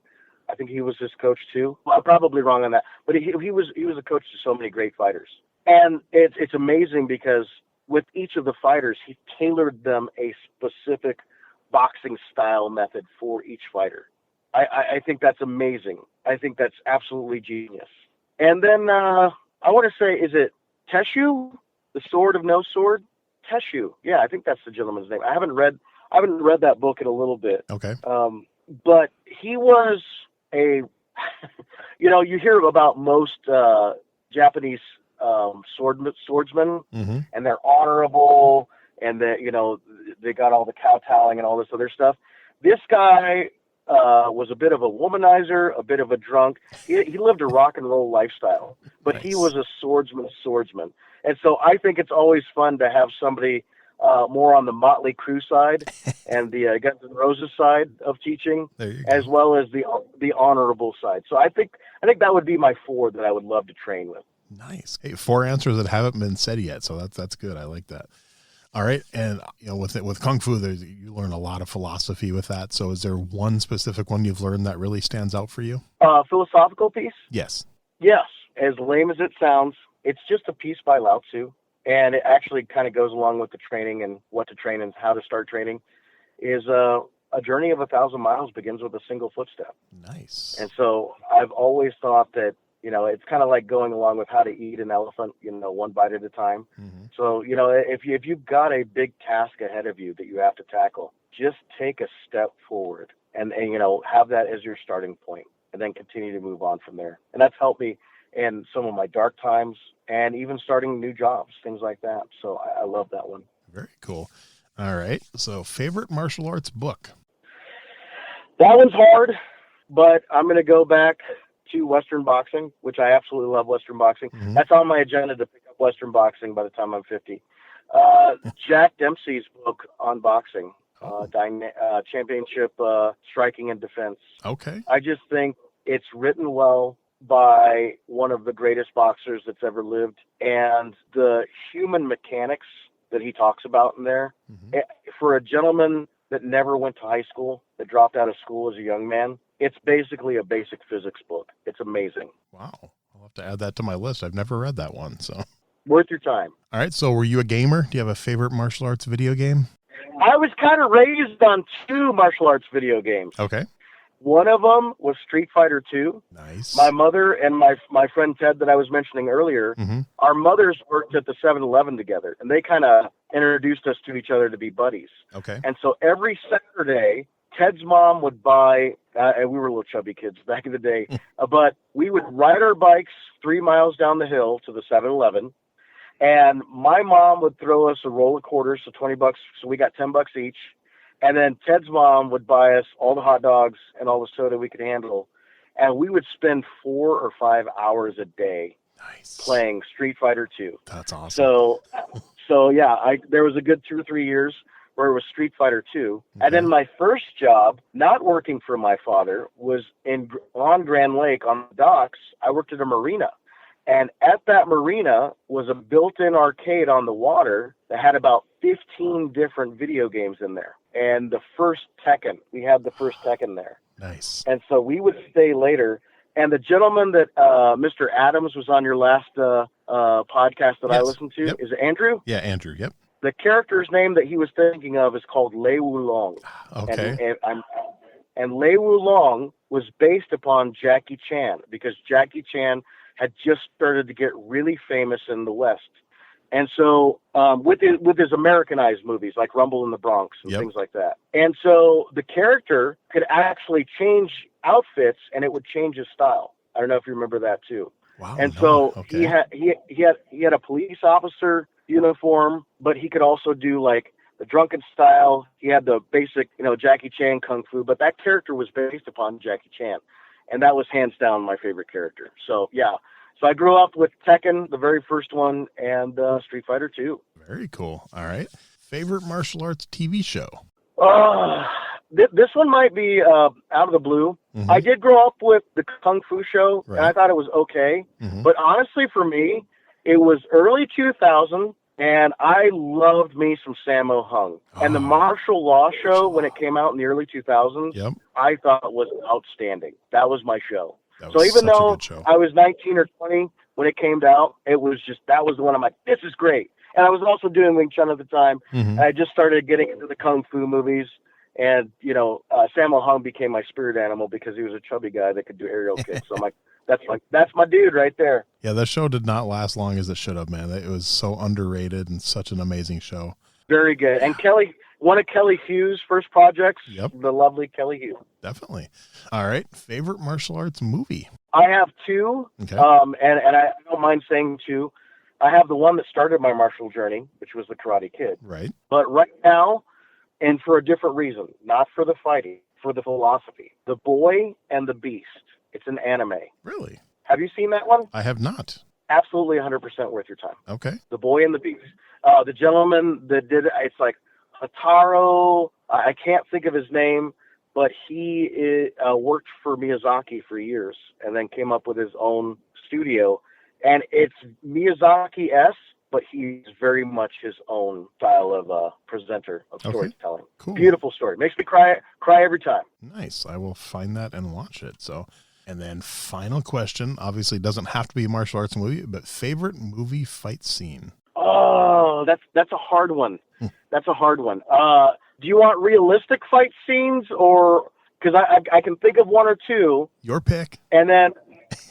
I think he was his coach too. Well, I'm probably wrong on that, but he was a coach to so many great fighters. And it's amazing because with each of the fighters, he tailored them a specific boxing style method for each fighter. I think that's amazing. I think that's absolutely genius. And then I want to say, is it Teshu, the Sword of No Sword? Teshu. Yeah, I think that's the gentleman's name. I haven't read that book in a little bit. Okay. But he was a, you hear about most Japanese swordsmen, Mm-hmm. and they're honorable, and they got all the kowtowing and all this other stuff. This guy was a bit of a womanizer, a bit of a drunk. He lived a rock and roll lifestyle, but Nice. He was a swordsman. And so I think it's always fun to have somebody more on the Motley Crue side and the Guns N' Roses side of teaching, There you go. as well as the honorable side. So I think that would be my 4 that I would love to train with. Nice. Hey, 4 answers that haven't been said yet, so that's good. I like that. All right, and with Kung Fu, you learn a lot of philosophy with that. So, is there one specific one you've learned that really stands out for you? Philosophical piece? Yes. Yes. As lame as it sounds, it's just a piece by Lao Tzu, and it actually kind of goes along with the training and what to train and how to start training. Is a journey of 1,000 miles begins with a single footstep. Nice. And so I've always thought that, it's kind of like going along with how to eat an elephant, one bite at a time. Mm-hmm. So, if you've got a big task ahead of you that you have to tackle, just take a step forward and have that as your starting point and then continue to move on from there. And that's helped me in some of my dark times and even starting new jobs, things like that. So I love that one. Very cool. All right. So, favorite martial arts book? That one's hard, but I'm going to go back to Western boxing, which I absolutely love Western boxing. Mm-hmm. That's on my agenda to pick up Western boxing by the time I'm 50. Jack Dempsey's book on boxing championship striking and defense. Okay. I just think it's written well by one of the greatest boxers that's ever lived, and the human mechanics that he talks about in there, for a gentleman that never went to high school, that dropped out of school as a young man, it's basically a basic physics book. It's amazing. Wow. I'll have to add that to my list. I've never read that one, so. Worth your time. All right, so were you a gamer? Do you have a favorite martial arts video game? I was kind of raised on 2 martial arts video games. Okay. One of them was Street Fighter 2. Nice. My mother and my friend Ted that I was mentioning earlier, our mothers worked at the 7-Eleven together, and they kind of introduced us to each other to be buddies. Okay. And so every Saturday, Ted's mom would buy, and we were little chubby kids back in the day, but we would ride our bikes 3 miles down the hill to the 7-Eleven, and my mom would throw us a roll of quarters, so $20, so we got $10 each. And then Ted's mom would buy us all the hot dogs and all the soda we could handle. And we would spend 4 or 5 hours a day playing Street Fighter 2. That's awesome. So yeah, there was a good 2 or 3 years where it was Street Fighter 2. Okay. And then my first job, not working for my father, was on Grand Lake on the docks. I worked at a marina. And at that marina was a built-in arcade on the water that had about 15 different video games in there. And the first Tekken, we had the first Tekken there. Nice. And so we would stay later. And the gentleman that Mr. Adams was on your last podcast that I listened to, is it Andrew? Yeah, Andrew, yep. The character's name that he was thinking of is called Lei Wulong. Okay. And Lei Wulong was based upon Jackie Chan, because Jackie Chan had just started to get really famous in the West. And so with his Americanized movies like Rumble in the Bronx and things like that. And so the character could actually change outfits and it would change his style. I don't know if you remember that too. Wow. And so he had a police officer uniform, but he could also do like the drunken style. He had the basic, Jackie Chan kung fu, but that character was based upon Jackie Chan. And that was hands down my favorite character. So, yeah. So I grew up with Tekken, the very first one, and Street Fighter 2. Very cool. All right. Favorite martial arts TV show? This one might be out of the blue. I did grow up with the Kung Fu show, and I thought it was okay. But honestly, for me, it was early 2000, and I loved me some Sammo Hung. And the martial law show, when it came out in the early 2000s, I thought was outstanding. That was my show. So even though I was 19 or 20 when it came out, it was just, that was the one I'm like, this is great. And I was also doing Wing Chun at the time. And I just started getting into the Kung Fu movies. And, Sammo Hung became my spirit animal because he was a chubby guy that could do aerial kicks. So I'm like, that's my dude right there. Yeah, that show did not last long as it should have, man. It was so underrated and such an amazing show. Very good. And one of Kelly Hugh's first projects, the lovely Kelly Hugh. Definitely. All right. Favorite martial arts movie? I have 2, and I don't mind saying 2. I have the one that started my martial journey, which was The Karate Kid. Right. But right now, and for a different reason, not for the fighting, for the philosophy, The Boy and the Beast. It's an anime. Really? Have you seen that one? I have not. Absolutely 100% worth your time. Okay. The Boy and the Beast. The gentleman that did it, it's like Hataro, I can't think of his name, but he worked for Miyazaki for years and then came up with his own studio. And it's Miyazaki-esque, but he's very much his own style of presenter of storytelling. Cool. Beautiful story. Makes me cry every time. Nice. I will find that and watch it. So, and then final question, obviously doesn't have to be a martial arts movie, but favorite movie fight scene? Oh, that's a hard one. That's a hard one. Do you want realistic fight scenes, or because I can think of 1 or 2? Your pick. And then,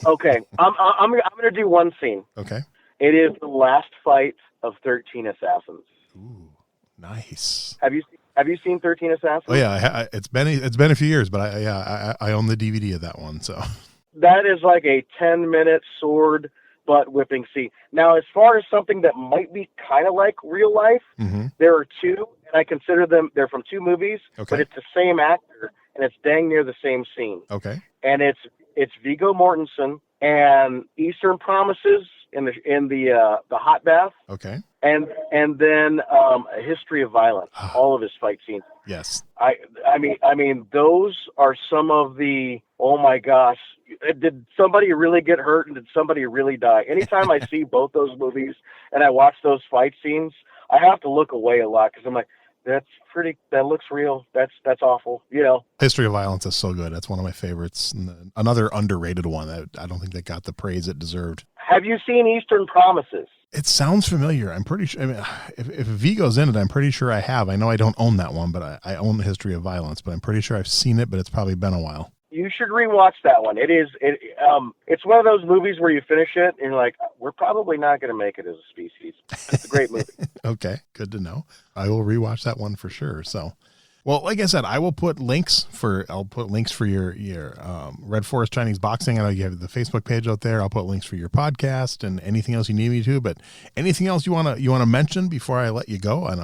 okay, I'm gonna do one scene. Okay. It is the last fight of 13 Assassins. Ooh, nice. Have you seen 13 Assassins? Oh yeah, it's been a few years, but I own the DVD of that one. So that is like a 10-minute sword butt whipping scene. Now, as far as something that might be kind of like real life, there are 2, and I consider them, they're from 2 movies, but it's the same actor, and it's dang near the same scene. Okay. And it's Viggo Mortensen and Eastern Promises in the hot bath. Okay. and then A History of Violence, all of his fight scenes. Yes. I mean, those are some of the, oh my gosh, did somebody really get hurt and did somebody really die? Anytime I see both those movies and I watch those fight scenes, I have to look away a lot because I'm like, that looks real. That's awful, you know. History of Violence is so good. That's one of my favorites. And another underrated one that I don't think that got the praise it deserved. Have you seen Eastern Promises? It sounds familiar. I'm pretty sure. I mean, if Vigo's in it, I'm pretty sure I have. I know I don't own that one, but I own The History of Violence. But I'm pretty sure I've seen it, but it's probably been a while. You should rewatch that one. It's one of those movies where you finish it and you're like, we're probably not going to make it as a species. It's a great movie. Okay, good to know. I will rewatch that one for sure. So, well, like I said, I'll put links for your Red Forest Chinese Boxing. I know you have the Facebook page out there. I'll put links for your podcast and anything else you need me to. But anything else you want to mention before I let you go? And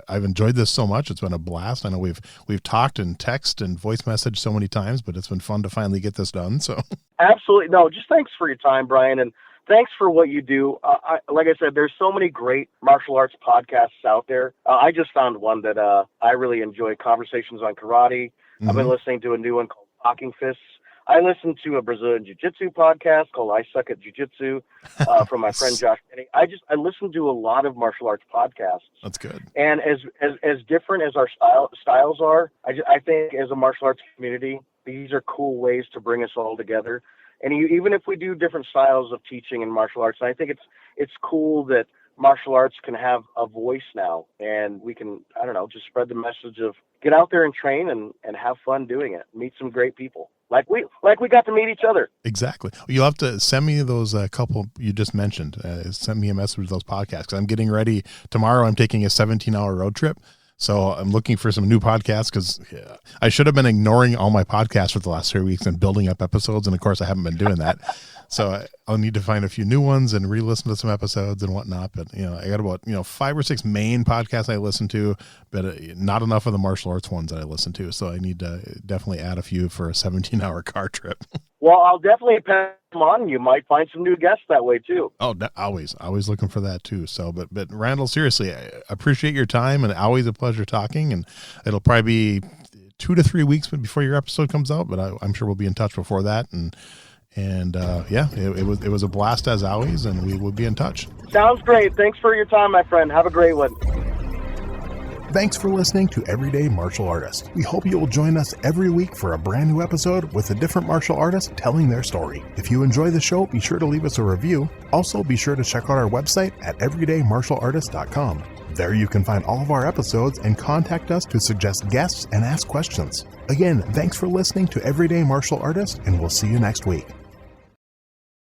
I've enjoyed this so much. It's been a blast. I know we've talked and text and voice message so many times, but it's been fun to finally get this done. So absolutely, no. Just thanks for your time, Brian, and thanks for what you do. Like I said, there's so many great martial arts podcasts out there. I just found one that I really enjoy, Conversations on Karate. Mm-hmm. I've been listening to a new one called Talking Fists. I listened to a Brazilian Jiu-Jitsu podcast called I Suck at Jiu-Jitsu from my friend Josh Kenny. I listen to a lot of martial arts podcasts. That's good. And as different as our styles are, I think as a martial arts community, these are cool ways to bring us all together. And even if we do different styles of teaching in martial arts, I think it's cool that martial arts can have a voice now, and we can, I don't know, just spread the message of get out there and train and have fun doing it. Meet some great people. Like we got to meet each other. Exactly. You'll have to send me those couple you just mentioned. Send me a message with those podcasts. 'Cause I'm getting ready. Tomorrow I'm taking a 17-hour road trip. So I'm looking for some new podcasts because I should have been ignoring all my podcasts for the last 3 weeks and building up episodes. And of course I haven't been doing that. So I'll need to find a few new ones and re-listen to some episodes and whatnot. But, I got about, 5 or 6 main podcasts I listen to, but not enough of the martial arts ones that I listen to. So I need to definitely add a few for a 17-hour car trip. Well, I'll definitely pass them on. You might find some new guests that way too. Oh, always looking for that too. So, but Randel, seriously, I appreciate your time and always a pleasure talking. And it'll probably be 2 to 3 weeks before your episode comes out, but I'm sure we'll be in touch before that. And it was a blast as always, and we will be in touch. Sounds great. Thanks for your time, my friend. Have a great one. Thanks for listening to Everyday Martial Artist. We hope you will join us every week for a brand new episode with a different martial artist telling their story. If you enjoy the show, be sure to leave us a review. Also, be sure to check out our website at everydaymartialartist.com. There you can find all of our episodes and contact us to suggest guests and ask questions. Again, thanks for listening to Everyday Martial Artist, and we'll see you next week.